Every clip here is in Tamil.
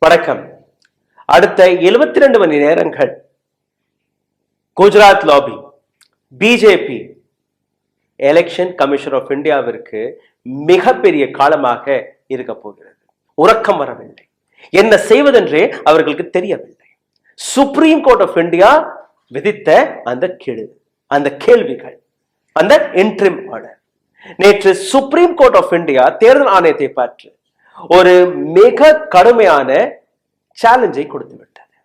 வணக்கம். அடுத்த 72 மணி நேரங்கள் Gujarat lobby, BJP, election commission of இந்தியாவிற்கு மிகப்பெரிய காலமாக இருக்க போகிறது. உறக்கம் வரவில்லை, என்ன செய்வதென்றே அவர்களுக்கு தெரியவில்லை. சுப்ரீம் கோர்ட் ஆஃப் இந்தியா விதித்த அந்த கெடு, அந்த கேள்விகள், அந்த இன்ட்ரிம் ஆர்டர். நேற்று சுப்ரீம் கோர்ட் ஆஃப் இந்தியா தேர்தல் ஆணையத்தை பார்த்து ஒரு மிக கடுமையான சேலஞ்சை கொடுத்து விட்டது.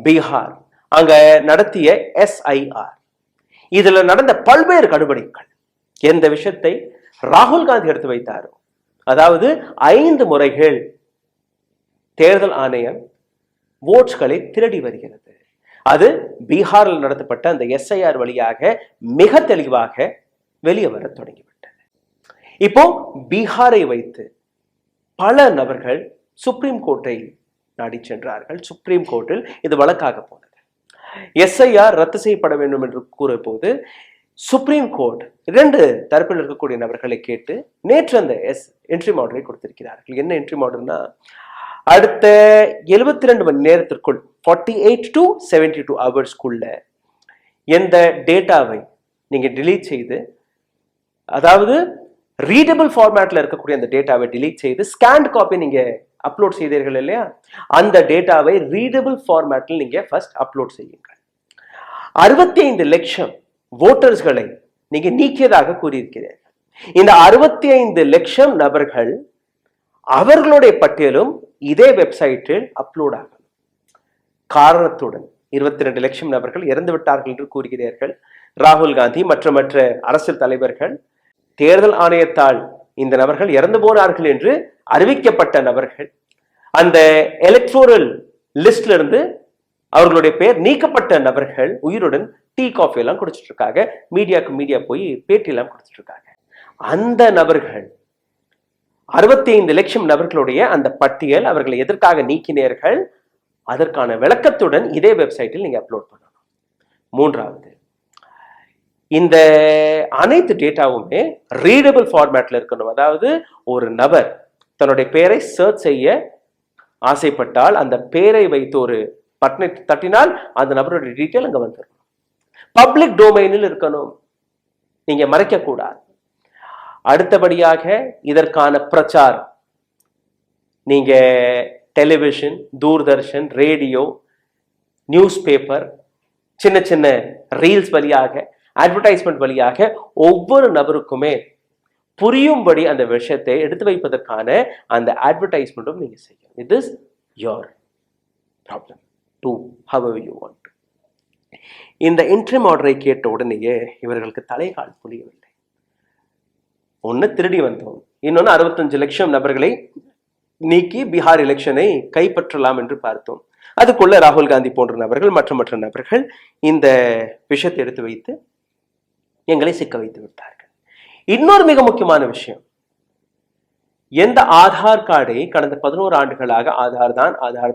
பீகார் அங்க நடத்திய SIR, இதுல நடந்த பல்வேறு கடுபடிகள், எந்த விஷயத்தை ராகுல் காந்தி எடுத்து வைத்தாரோ, அதாவது 5 முறைகள் தேர்தல் ஆணையம் ஓட்ஸ்களை திருடி வருகிறது. அது பீகாரில் நடத்தப்பட்ட அந்த SIR வழியாக மிக தெளிவாக வெளியே வர தொடங்கிவிட்டது. இப்போ பீகாரை வைத்து பல நபர்கள் சுப்ரீம் கோர்ட்டை நாடி சென்றார்கள். சுப்ரீம் கோர்ட்டில் இது வழக்காக போனது. SIR ரத்து செய்யப்பட வேண்டும் என்று கூறிய போது சுப்ரீம் கோர்ட் 2 தரப்பில் இருக்கக்கூடிய நபர்களை கேட்டு நேற்று அந்த என்ட்ரிம் ஆர்டரை கொடுத்திருக்கிறார்கள். என்ன என்ட்ரிம் ஆர்டர்னா, அடுத்த 72 மணி நேரத்திற்குள் 48 to 72 ஹவர்ஸ்க்குள்ள எந்த டேட்டாவை நீங்க டிலீட் செய்து, அதாவது ரீடபிள் ஃபார்மேட்ல இருக்கக்கூடிய அந்த டேட்டாவை டிலீட் செய்து ஸ்கேண்ட் காப்பி நீங்க அப்லோட் செய்தீர்கள் இல்லையா, அந்த டேட்டாவை ரீடபிள் ஃபார்மேட்டில் நீங்க ஃபர்ஸ்ட் அப்லோட் செய்யுங்கள். 65 லட்சம் வோட்டர்ஸ்களை நீங்க நீக்கியதாக கூறியிருக்கிறீர்கள். இந்த 65 லட்சம் நபர்கள் அவர்களுடைய பட்டியலும் இதே வெப்சைட்டில் அப்லோட் ஆகும். காரணத்துடன் 22 லட்சம் நபர்கள் இறந்து விட்டார்கள் என்று கூறுகிறீர்கள். ராகுல் காந்தி மற்ற அரசியல் தலைவர்கள், தேர்தல் ஆணையத்தால் இந்த நபர்கள் இறந்து போனார்கள் என்று அறிவிக்கப்பட்ட நபர்கள், அந்த எலக்டோரல் லிஸ்ட்ல இருந்து அவர்களுடைய பெயர் நீக்கப்பட்ட நபர்கள் உயிருடன் டீ காஃபி எல்லாம் குடிச்சிட்டு இருக்காங்க. மீடியா போய் பேட்டி எல்லாம் கொடுத்துட்டு இருக்காங்க. அந்த நபர்கள் 65 லட்சம் நபர்களுடைய அந்த பட்டியல் அவர்களை எதற்காக நீக்கினீர்கள், அதற்கான விளக்கத்துடன் இதே வெப்சைட்டில் நீங்க அப்லோட் பண்ணணும். 3வது, இந்த அனைத்து டேட்டாவுமே ரீடபிள் ஃபார்மேட்ல இருக்கணும். அதாவது ஒரு நபர் தன்னுடைய பெயரை சர்ச் செய்ய ஆசைப்பட்டால் அந்த பெயரை வைத்து ஒரு பட்டனை தட்டினால் அந்த நபருடைய டீட்டெயில் அங்க வந்துடும். பப்ளிக் டொமைனில் இருக்கணும், நீங்க மறைக்க கூடாது. அடுத்தபடியாக இதற்கான பிரச்சாரம், நீங்க television, Doordarshan, radio, news paper, சின்ன ரீல்ஸ் வழியாக, அட்வர்டைஸ்மெண்ட் வழியாக ஒவ்வொரு நபருக்குமே புரியும்படி அந்த விஷயத்தை எடுத்து வைப்பதற்கான அந்த அட்வர்டைஸ்மெண்ட்டும் நீங்க செய்யணும். It is your problem to however you want. இந்த இன்ட்ரிம் ஆர்டரை கேட்ட உடனேயே இவர்களுக்கு தலைகால் புரியவில்லை. ஒன்னு திருடி வந்தோம், இன்னொன்னு 65 லட்சம் நபர்களை நீக்கி பீகார் எலெக்ஷனை கைப்பற்றலாம் என்று பார்த்தோம். அதுக்குள்ள ராகுல் காந்தி போன்ற நபர்கள் மற்ற நபர்கள் இந்த விஷயத்தை எடுத்து வைத்து எங்களை சிக்க வைத்து விட்டார்கள். இன்னொரு மிக முக்கியமான விஷயம், எந்த ஆதார் கார்டை கடந்த 11 ஆண்டுகளாக ஆதார்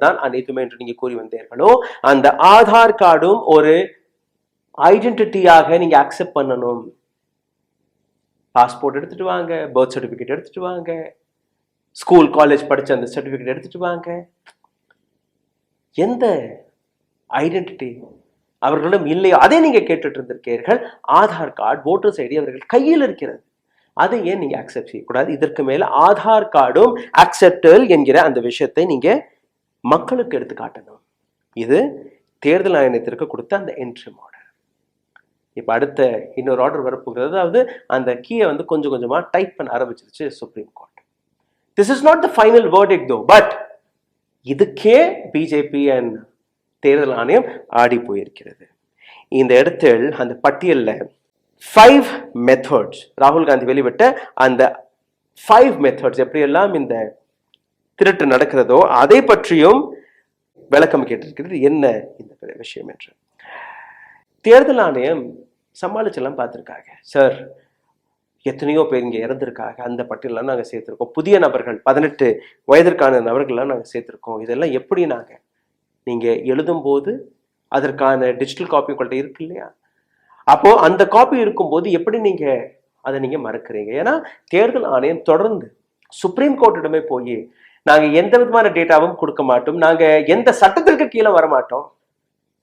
தான் அனைத்துமே என்று நீங்க கூறி வந்தீர்களோ, அந்த ஆதார் கார்டும் ஒரு ஐடென்டிட்டியாக நீங்க அக்செப்ட் பண்ணணும். பாஸ்போர்ட் எடுத்துட்டு வாங்க, பர்த் சர்டிபிகேட் எடுத்துட்டு வாங்க, ஸ்கூல் காலேஜ் படிச்ச அந்த சர்டிபிகேட் எடுத்துட்டு வாங்க. எந்த ஐடென்டிட்டி அவர்களிடம் இல்லையோ அதை நீங்க கேட்டுட்டு இருந்திருக்கீர்கள். ஆதார் கார்டு, ஓட்டர்ஸ் ஐடி அவர்கள் கையில் இருக்கிறது, அதை ஏன் நீங்க அக்செப்ட் செய்யக்கூடாது? இதற்கு மேல ஆதார் கார்டும் அக்செப்டல் என்கிற அந்த விஷயத்தை நீங்க மக்களுக்கு எடுத்து காட்டணும். இது தேர்தல் ஆணையத்திற்கு கொடுத்த அந்த என்ட்ரி ஆர்டர். இப்ப அடுத்த இன்னொரு ஆர்டர் வரப்போகிறது. அதாவது அந்த கீயை கொஞ்சம் கொஞ்சமா டைப் பண்ண ஆரம்பிச்சிருச்சு supreme court. This is not the final verdict தோ, பட் இதுக்கே பிஜேபி அண்ட் தேர்தல் ஆணையம் ஆடி போயிருக்கிறது. இந்த இடத்தில் அந்த பட்டியல்ல 5 மெத்தட்ஸ், ராகுல் காந்தி வெளிவிட்ட அந்த 5 மெத்தட்ஸ், எப்படியெல்லாம் இந்த திருட்டு நடக்கிறதோ அதை பற்றியும் விளக்கம் கேட்டிருக்கிறது. என்ன இந்த விஷயம் என்று தேர்தல் ஆணையம் சமாளிச்செல்லாம் பார்த்திருக்காங்க. சார், எத்தனையோ பேர் இங்கே இறந்திருக்காங்க, அந்த பட்டியலாம் நாங்கள் சேர்த்திருக்கோம். புதிய நபர்கள் 18 வயதிற்கான நபர்கள்லாம் நாங்கள் சேர்த்திருக்கோம். இதெல்லாம் எப்படி நீங்க எழுதும் போது அதற்கான டிஜிட்டல் காப்பி உங்கள்கிட்ட இருக்கு இல்லையா, அப்போ அந்த காப்பி இருக்கும்போது எப்படி நீங்க அதை நீங்க மறக்கிறீங்க? ஏன்னா தேர்தல் ஆணையம் தொடர்ந்து சுப்ரீம் கோர்ட்டிடமே போய் நாங்க எந்த விதமான டேட்டாவும் கொடுக்க மாட்டோம், நாங்க எந்த சட்டத்திற்கு கீழே வர மாட்டோம்,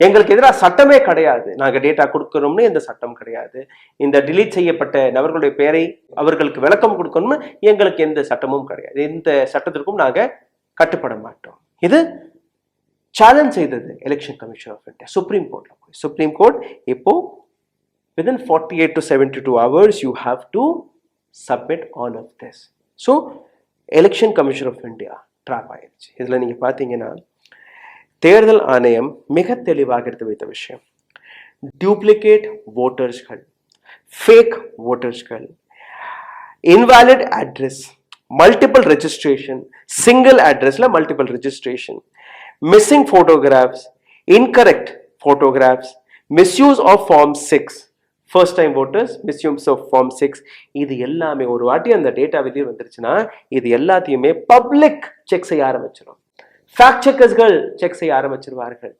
எங்களுக்கு எதிராக சட்டமே கிடையாது, நாங்க டேட்டா கொடுக்கணும்னு எந்த சட்டம் கிடையாது, இந்த டிலீட் செய்யப்பட்ட நபர்களுடைய பெயரை அவர்களுக்கு விளக்கம் கொடுக்கணும்னு எங்களுக்கு எந்த சட்டமும் கிடையாது, எந்த சட்டத்திற்கும் நாங்க கட்டுப்பட மாட்டோம். இது சேலஞ்ச் செய்தது election commission of India supreme கோர்ட்ல. சுப்ரீம் கோர்ட் இப்போ within 48 to 72 hours you have to submit all of this. So election commission of India drop ஆயிடுச்சு. இதுல நீங்க பாத்தீங்கன்னா தேர்தல் ஆணையம் மிக தெளிவாக எடுத்து வைத்த விஷயம், டூப்ளிகேட் வோட்டர்ஸ்கள், ஃபேக் வோட்டர்ஸ்கள், invalid address, multiple registration, single அட்ரஸ்ல multiple registration, missing photographs, incorrect photographs, misuse of form 6, first time voters, misuse of form 6, இது எல்லாமே ஒரு வாட்டி அந்த டேட்டா வெளியே வந்துருச்சுன்னா இது எல்லாத்தையுமே பப்ளிக் செக் செய்ய ஆரம்பிச்சிடும், ஃபேக்ட் செக்கர்ஸ்கள் செக் செய்ய ஆரம்பிச்சிருவார்கள்.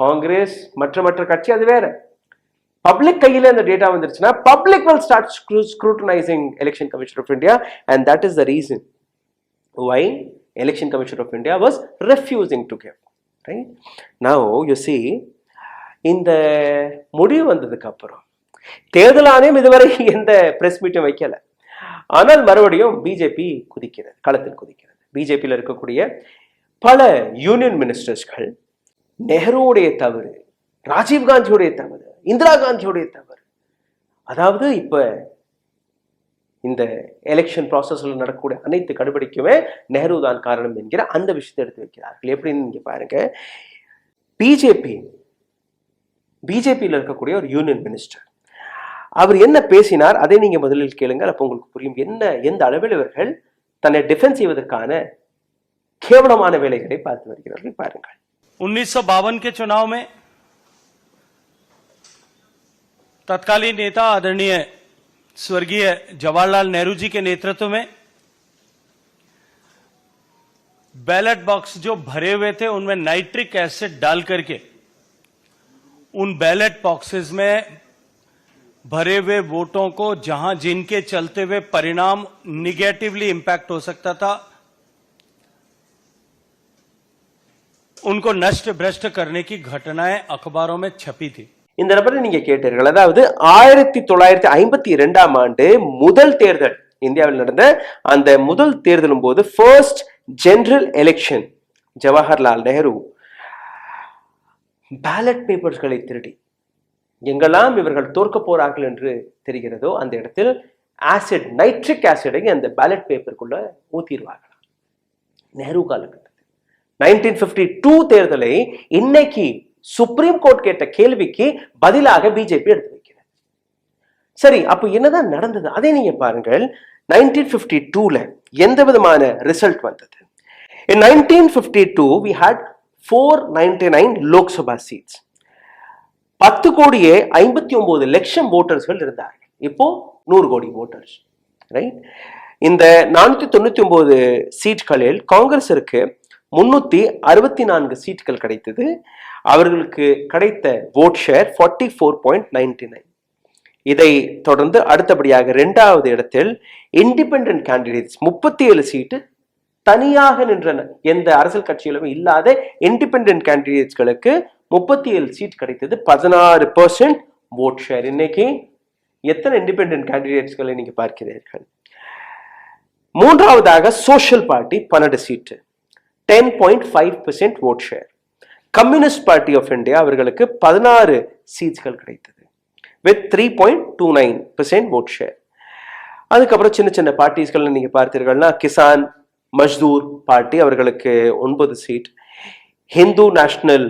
காங்கிரஸ் மற்ற கட்சி அது வேற, பப்ளிக் கையில அந்த டேட்டா வந்துருச்சுன்னா public will start scrutinizing election commission of India, and that is the reason why election commission of India was refusing to give, right? Now you see, இந்த முடிவு வந்ததுக்கு அப்புறம் தேர்தல் ஆணையம் இதுவரை எந்த பிரஸ் மீட்டும் வைக்கல, ஆனால் மறுபடியும் பிஜேபி குதிக்கிறது, களத்தில் குதிக்கிறது. பிஜேபியில் இருக்கக்கூடிய பல யூனியன் மினிஸ்டர்ஸ்கள் நெஹ்ருவுடைய தவறு, ராஜீவ்காந்தியுடைய தவறு, இந்திரா காந்தியுடைய தவறு, அதாவது இப்ப இந்த எலெக்ஷன் ப்ராசஸ்ல நடக்கக்கூடிய அனைத்து கடுபிடிக்குமே நெஹ்ரு தான் காரணம் என்கிற அந்த விஷயத்தை எடுத்து வைக்கிறார்கள். எப்படின்னு நீங்க பாருங்க, பிஜேபியில் இருக்கக்கூடிய ஒரு யூனியன் மினிஸ்டர் அவர் என்ன பேசினார் அதை நீங்க முதலில் கேளுங்க, அப்போ உங்களுக்கு புரியும் எந்த அளவில் இவர்கள் தன்னை டிஃபென்ஸ் செய்வதற்கான கேவலமான வேலைகளை பார்த்து வருகிறார்கள். பாருங்கள், 1952 के चुनाव में तत्कालीन नेता आदरणीय स्वर्गीय जवाहरलाल नेहरू जी के नेतृत्व में बैलेट बॉक्स जो भरे हुए थे उनमें नाइट्रिक एसिड डाल करके उन बैलेट बॉक्सेस में भरे हुए वोटों को जहां जिनके चलते हुए परिणाम निगेटिवली इंपैक्ट हो सकता था उनको नष्ट भ्रष्ट करने की घटनाएं अखबारों में छपी थी. இந்த நபரை நீங்க கேட்டீர்கள், அதாவது 1952ஆம் ஆண்டு முதல் தேர்தல் இந்தியாவில் நடந்த அந்த முதல் தேர்தலும் போது first general election Jawaharlal Nehru ballot பேப்பர்ஸ்களை திருடி எங்கெல்லாம் இவர்கள் தோற்க போறார்கள் என்று தெரிகிறதோ அந்த இடத்தில் ஆசிட், நைட்ரிக் ஆசிடை அந்த பேலட் பேப்பருக்குள்ள ஊத்திடுவார்கள். நேரு காலகட்டத்தில் 1952 தேர்தலை இன்னைக்கு சுப்ரீம் கோர்ட் கேட்ட கேள்விக்கு பதிலாக பிஜேபி எடுத்து வைக்கிறது. சரி, அப்ப என்னதான் நடந்தது அதை நீங்க பாருங்கள். 1952ல எந்த விதமான ரிசல்ட் வந்தது? In 1952 we had 499 Lok Sabha seeds, 10,59,00,000 ஓட்டர்ஸ்கள் இருந்தார்கள். இப்போ 100 கோடி ஓட்டர்ஸ், ரைட்? இந்த 499 சீட்களில் காங்கிரஸிற்கு 364 சீட்கள் கிடைத்தது. அவர்களுக்கு கிடைத்த vote share 44.99. இதை தொடர்ந்து அடுத்தபடியாக இரண்டாவது இடத்தில் இண்டிபெண்டன்ட் கேண்டிடேட்ஸ் 37 சீட்டு தனியாக நின்ற எந்த அரசியல் கட்சியிலும் இல்லாத இண்டிபெண்டன்ட் கேண்டிடேட்ஸ்களுக்கு 37 சீட் கிடைத்தது, 16% vote share. இன்னைக்கு எத்தனை இண்டிபெண்டன்ட் கேண்டிடேட்ஸ்களை நீங்க பார்க்கிறீர்கள்? மூன்றாவதாக social party 12 seat, 10.5% vote share. Communist party of India அவர்களுக்கு 16 சீட்கள் கிடைத்தது வித் 3.29% vote share. அதுக்கப்புறம் சின்ன சின்ன பார்ட்டிஸ்கள் நீங்க பார்த்தீர்கள்னா கிசான் மஸ்தூர் பார்ட்டி அவர்களுக்கு 9 சீட், ஹிந்து நேஷனல்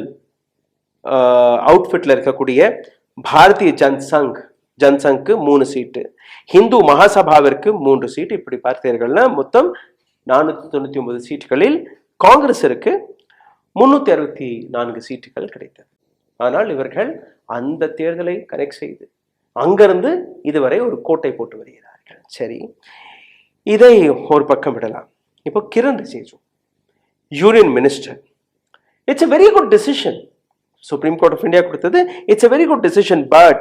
அவுட்ஃபிட்ல இருக்கக்கூடிய பாரதிய ஜன்சங்க்கு 3 சீட்டு, ஹிந்து மகாசபாவிற்கு 3 சீட். இப்படி பார்த்தீர்கள்னா மொத்தம் 499 சீட்டுகளில் காங்கிரஸிற்கு 364 சீட்டுகள் கிடைத்தது. ஆனால் இவர்கள் அந்த தேர்தலை கனெக்ட் செய்து அங்கிருந்து இதுவரை ஒரு கோட்டை போட்டு வருகிறார்கள். சரி, இதை ஒரு பக்கம் விடலாம். இப்போ Kiran Rijiju union minister, it's a very good decision. Supreme court of India கொடுத்தது, it's a very good decision, but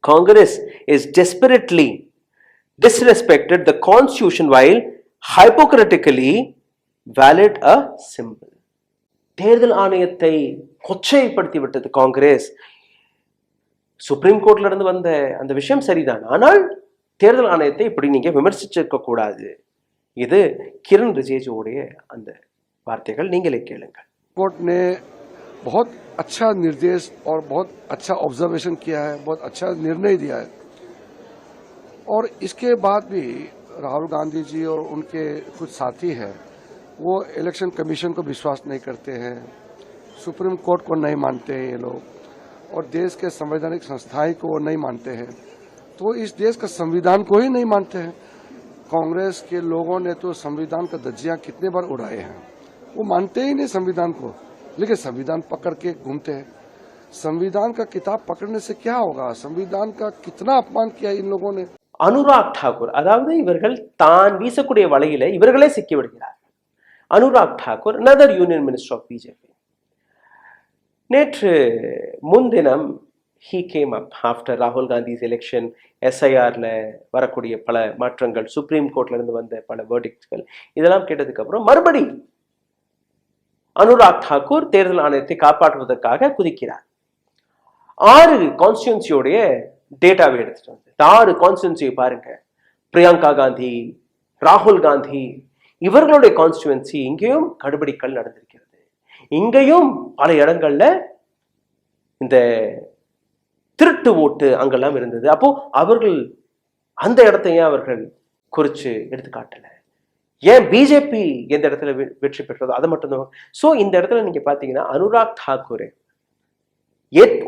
Congress is desperately disrespected the constitution while hypocritically valid a symbol. தேர்தல் ஆணையத்தை கொச்சைப்படுத்தி விட்டது காங்கிரஸ். சுப்ரீம் கோர்ட்ல இருந்து வந்த அந்த விஷயம் சரிதான், ஆனால் தேர்தல் ஆணையத்தை இப்படி நீங்க விமர்சிச்சிருக்க கூடாது. இது கிரண் ரிஜிஜுவுடைய அந்த வார்த்தைகள், நீங்களே கேளுங்கள். कोर्ट ने बहुत अच्छा निर्देश और बहुत अच्छा ऑब्जर्वेशन किया है, बहुत अच्छा निर्णय दिया है, और इसके बाद भी राहुल गांधी जी और उनके कुछ साथी हैं वो इलेक्शन कमीशन को विश्वास नहीं करते हैं, सुप्रीम कोर्ट को नहीं मानते हैं ये लोग, और देश के संवैधानिक संस्थाएं को वो नहीं मानते हैं, तो इस देश का संविधान को ही नहीं मानते हैं। कांग्रेस के लोगों ने तो संविधान का धज्जियां कितने बार उड़ाए हैं, वो मानते ही नहीं संविधान को, लेकिन संविधान पकड़ के घूमते हैं। संविधान का किताब पकड़ने से क्या होगा? संविधान का कितना अपमान किया इन लोगों ने। அனுராக் டாக்கூர், அதாவது இவர்கள் தான் வீசக்கூடிய வலையில இவர்களே சிக்கி விடுகிறார்கள். Anurag Thakur, another union minister of BJP, நேற்று முன்தினம் he came up after ராகுல் காந்திஸ் எலெக்ஷன். எஸ்ஐஆர்ல வரக்கூடிய பல மாற்றங்கள், சுப்ரீம் கோர்ட்ல இருந்து வந்த பல வேர்டிக்ட்கள், இதெல்லாம் கேட்டதுக்கு அப்புறம் மறுபடி அனுராக் டாக்கூர் தேர்தல் ஆணையத்தை காப்பாற்றுவதற்காக குதிக்கிறார். 6 கான்ஸ்டியூன்சியோடைய டேட்டாவை எடுத்துட்டு வந்து 6 கான்ஸ்டியூன்சியை பாருங்க. பிரியங்கா காந்தி, ராகுல் காந்தி, இவர்களுடைய கான்ஸ்டியூன்சி இங்கேயும் கடுபிடிகள் நடந்திருக்கிறது. இங்கேயும் பல இடங்கள்ல இந்த திருட்டு ஓட்டு அங்கெல்லாம் இருந்தது. அப்போ அவர்கள் அந்த இடத்தையும் அவர்கள் குறிச்சு எடுத்துக்காட்டல. ஏன் பிஜேபி எந்த இடத்துல வெற்றி பெற்றதோ அதை மட்டும்தான். சோ இந்த இடத்துல நீங்க பாத்தீங்கன்னா அனுராக் தாக்கூர்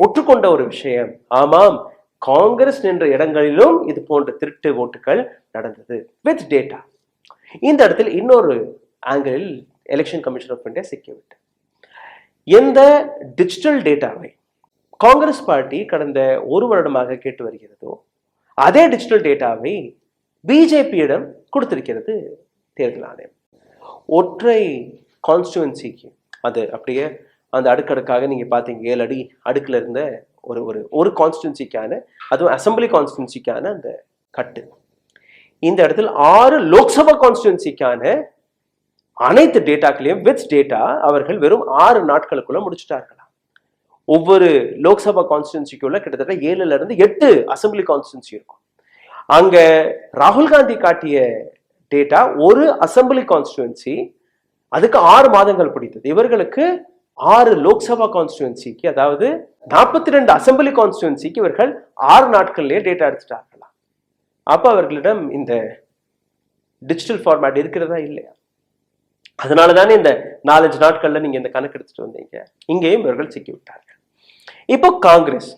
ஒற்றுக்கொண்ட ஒரு விஷயம், ஆமாம் காங்கிரஸ் நின்ற இடங்களிலும் இது போன்ற திருட்டு ஓட்டுகள் நடந்தது வித் டேட்டா. இந்த இடத்தில் இன்னொரு ஆங்கிளில் எலெக்ஷன் கமிஷன் ஆஃப் இந்தியா சிக்கிவிட்டு எந்த டிஜிட்டல் டேட்டாவை காங்கிரஸ் பார்ட்டி கடந்த 1 வருடமாக கேட்டு வருகிறதோ அதே டிஜிட்டல் டேட்டாவை பிஜேபியிடம் கொடுத்திருக்கிறது தேர்தல் ஆணையம். ஒற்றை கான்ஸ்டியூன்சிக்கு அது அப்படியே அந்த அடுக்கடுக்காக நீங்க பாத்தீங்க 7 அடி அடுக்குல இருந்த ஒரு கான்ஸ்டியூன்சிக்கான, அதுவும் அசம்பிளி கான்ஸ்டியூன்சிக்கான அந்த கட்டு. இந்த இடத்துல 6 லோக்சபா கான்ஸ்டியூன்சிக்கான அனைத்து டேட்டாக்களையும் வித் டேட்டா அவர்கள் வெறும் 6 நாட்களுக்குள்ள முடிச்சுட்டார்களாம். ஒவ்வொரு லோக்சபா கான்ஸ்டியூன்சிக்குள்ள கிட்டத்தட்ட 7ல இருந்து 8 அசம்பிளி கான்ஸ்டியூன்சி இருக்கும். அங்க ராகுல் காந்தி காட்டிய டேட்டா ஒரு அசம்பிளி கான்ஸ்டியூன்சி, அதுக்கு 6 மாதங்கள் பிடித்தது. இவர்களுக்கு 6 லோக்சபா கான்ஸ்டியூன்சிக்கு, அதாவது 42 அசம்பிளி கான்ஸ்டியூன்சிக்கு இவர்கள் 6 நாட்கள்லயே டேட்டா எடுத்துட்டார்களாம். அப்ப அவர்களிடம் இந்த டிஜிட்டல் ஃபார்மேட் இருக்கிறதா இல்லையா? அதனாலதானே இந்த 4-5 நாட்கள்ல நீங்க இந்த கணக்கு எடுத்துட்டு வந்தீங்க. இங்கேயும் இவர்கள் சிக்கி விட்டார்கள். இப்போ காங்கிரஸ்,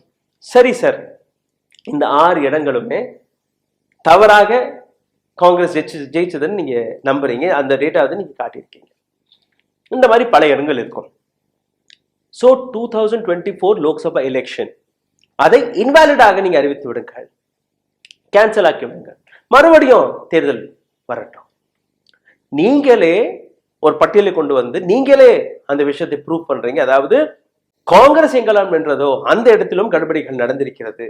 சரி சார், இந்த 6 இடங்களுமே தவறாக காங்கிரஸ் ஜெயிச்சதுன்னு நீங்க நம்புறீங்க, அந்த டேட்டாவை நீங்க காட்டியிருக்கீங்க. இந்த மாதிரி பல இடங்கள் இருக்கும். ஸோ 2024 லோக்சபா எலெக்ஷன் அதை இன்வாலிடாக நீங்க அறிவித்து விடுங்கள், கேன்சல் ஆக்கி விடுங்கள், மறுபடியும் தேர்தல் வரட்டும். நீங்களே ஒரு பட்டியலை கொண்டு வந்து நீங்களே அந்த விஷயத்தை ப்ரூவ் பண்றீங்க. அதாவது காங்கிரஸ் எங்கெல்லாம் வென்றதோ அந்த இடத்திலும் கடுபடிகள் நடந்திருக்கிறது.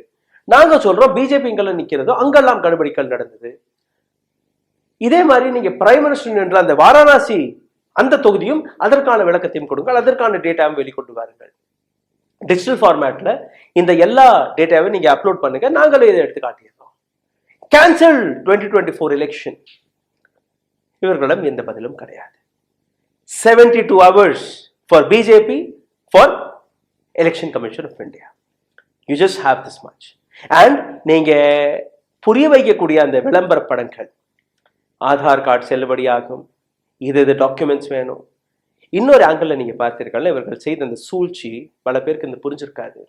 நாங்க சொல்றோம் பிஜேபி எங்கெல்லாம் நிக்கிறதோ அங்கெல்லாம் கடுபடிகள் நடந்தது. இதே மாதிரி நீங்க பிரைம் மினிஸ்டர் என்ற அந்த வாரணாசி அந்த தொகுதியும் அதற்கான விளக்கத்தையும் கொடுங்கள், அதற்கான டேட்டாவும் வெளிக்கொண்டு வாருங்கள். டிஜிட்டல் ஃபார்மேட்ல இந்த எல்லா டேட்டாவையும் நீங்க அப்லோட் பண்ணுங்க, நாங்களே இதை எடுத்து காட்டியிருக்கோம். Cancel 2024 election. இவர்களிடம் எந்த பதிலும் கிடையாது. 72 hours for BJP, for Election Commission of India. You just have this much. And நீங்க புரிய வைக்கக்கூடிய அந்த விளம்பர படங்கள், ஆதார் கார்டு செல்லுபடியாகும், இது டாக்குமெண்ட்ஸ் வேணும். இன்னொரு ஆங்கிள் நீங்க பார்த்தீர்கள், இவர்கள் செய்த அந்த சூழ்ச்சி பல பேருக்கு இந்த புரிஞ்சிருக்காது.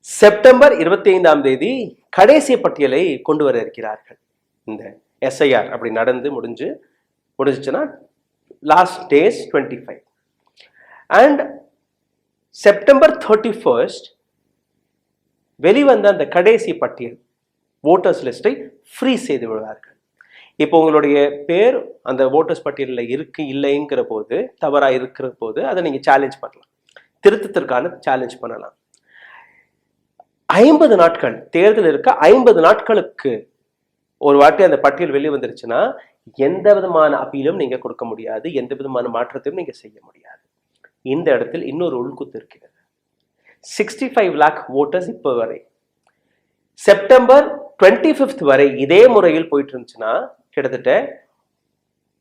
செப்டம்பர் 25ஆம் தேதி கடைசி பட்டியலை கொண்டு வர இருக்கிறார்கள். இந்த எஸ்ஐஆர் அப்படி நடந்து முடிஞ்சுச்சுன்னா லாஸ்ட் டேஸ் 25 அண்ட் செப்டம்பர் 31 வெளிவந்த அந்த கடைசி பட்டியல் ஓட்டர்ஸ் லிஸ்டை ஃப்ரீ செய்து விடுவார்கள். இப்போ உங்களுடைய பேர் அந்த ஓட்டர்ஸ் பட்டியலில் இருக்கு இல்லைங்கிற போது, தவறா இருக்கிற போது அதை நீங்க சேலஞ்ச் பண்ணலாம், திருத்தத்திற்கான சேலஞ்ச் பண்ணலாம். 50 நாட்கள் தேர்தல் இருக்க 50 நாட்களுக்கு ஒரு வாட்டி அந்த பட்டியல் வெளியே வந்துருச்சுன்னா எந்த விதமான அப்பீலும் நீங்க கொடுக்க முடியாது, எந்த விதமான மாற்றத்தையும் நீங்க செய்ய முடியாது. இந்த இடத்தில் இன்னொரு உள்குத்து இருக்கிறது. 65 lakh voters இப்போ வரை, செப்டம்பர் 25 வரை இதே முறையில் போயிட்டு இருந்துச்சுன்னா கிட்டத்தட்ட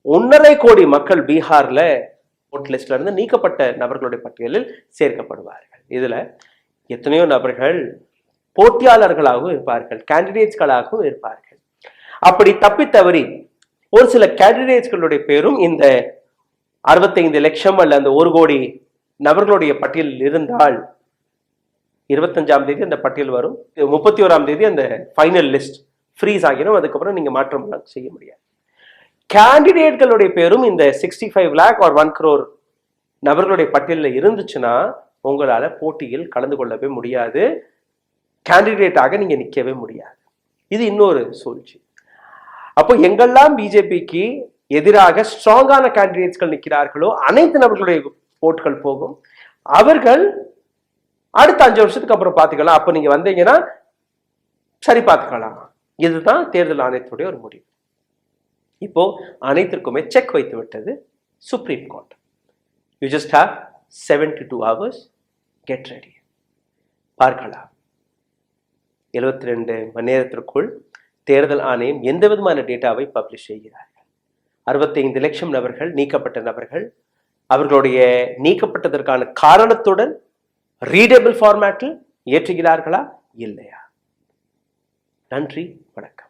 1.5 கோடி மக்கள் பீகார்ல ஓட் லிஸ்ட்ல இருந்து நீக்கப்பட்ட நபர்களுடைய பட்டியலில் சேர்க்கப்படுவார்கள். இதுல எத்தனையோ நபர்கள் போட்டியாளர்களாகவும் இருப்பார்கள், கேண்டிடேட்ஸ்களாகவும் இருப்பார்கள். அப்படி தப்பி தவறி ஒரு சில கேண்டிடேட்ஸ்களுடைய பேரும் இந்த 65 லட்சம் அல்ல அந்த 1 கோடி நபர்களுடைய பட்டியலில் இருந்தால் 25ஆம் தேதி அந்த பட்டியல் வரும், 31ஆம் தேதி அந்த ஃபைனல் லிஸ்ட் ஃப்ரீஸ் ஆகிடும். அதுக்கப்புறம் நீங்க மாற்றம் செய்ய முடியாது. கேண்டிடேட்களுடைய பேரும் இந்த 65 lakh or 1 crore நபர்களுடைய பட்டியலில் இருந்துச்சுன்னா உங்களால போட்டியில் கலந்து கொள்ளவே முடியாது, கேண்டிடேட்டாக நீங்க நிற்கவே முடியாது. இது இன்னொரு சூழ்ச்சி. அப்போ எங்கெல்லாம் பிஜேபிக்கு எதிராக ஸ்ட்ராங்கான கேண்டிடேட்ஸ்கள் நிற்கிறார்களோ அனைத்து நபர்களுடைய ஓட்டுகள் போகும். அவர்கள் அடுத்த 5 வருஷத்துக்கு அப்புறம் பார்த்துக்கலாம், அப்போ நீங்க வந்தீங்கன்னா சரி பார்த்துக்கலாம். இதுதான் தேர்தல் ஆணையத்துடைய ஒரு முடிவு. இப்போ அனைத்திற்குமே செக் வைத்து விட்டது supreme court. You just have 72 hours, get ready. பார்க்கலாம் 72 மணி நேரத்திற்குள் தேர்தல் ஆணையம் எந்த விதமான டேட்டாவை பப்ளிஷ் செய்கிறார்கள். 65 லட்சம் நபர்கள் நீக்கப்பட்ட நபர்கள், அவர்களுடைய நீக்கப்பட்டதற்கான காரணத்துடன் ரீடபிள் ஃபார்மேட்டில் ஏற்றுகிறார்களா இல்லையா? நன்றி, வணக்கம்.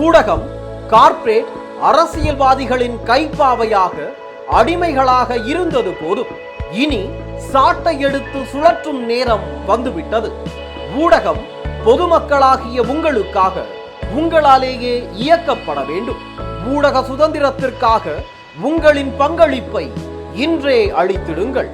ஊடகம் கார்ப்பரேட் அரசியல்வாதிகளின் கைப்பாவையாக அடிமைகளாக இருந்தது போதும், இனி சாட்டை எடுத்து சுழற்றும் நேரம் வந்துவிட்டது. ஊடகம் பொதுமக்களாகிய உங்களுக்காக உங்களாலேயே இயக்கப்பட வேண்டும். ஊடக சுதந்திரத்திற்காக உங்களின் பங்களிப்பை இன்றே அளித்திடுங்கள்.